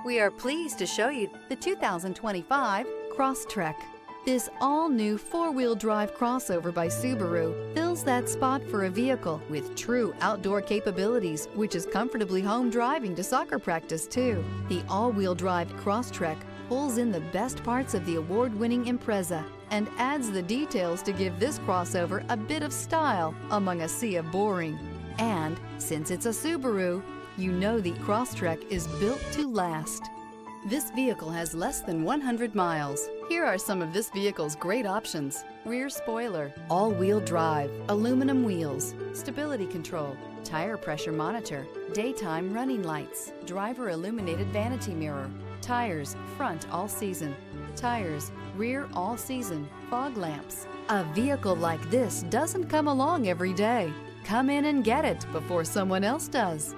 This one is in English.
We are pleased to show you the 2025 Crosstrek. This all-new four-wheel drive crossover by Subaru fills that spot for a vehicle with true outdoor capabilities, which is comfortably home driving to soccer practice too. The all-wheel drive Crosstrek pulls in the best parts of the award-winning Impreza and adds the details to give this crossover a bit of style among a sea of boring. And since it's a Subaru, you know the Crosstrek is built to last. This vehicle has less than 100 miles. Here are some of this vehicle's great options: rear spoiler, all-wheel drive, aluminum wheels, stability control, tire pressure monitor, daytime running lights, driver illuminated vanity mirror, tires front all season, tires rear all season, fog lamps. A vehicle like this doesn't come along every day. Come in and get it before someone else does.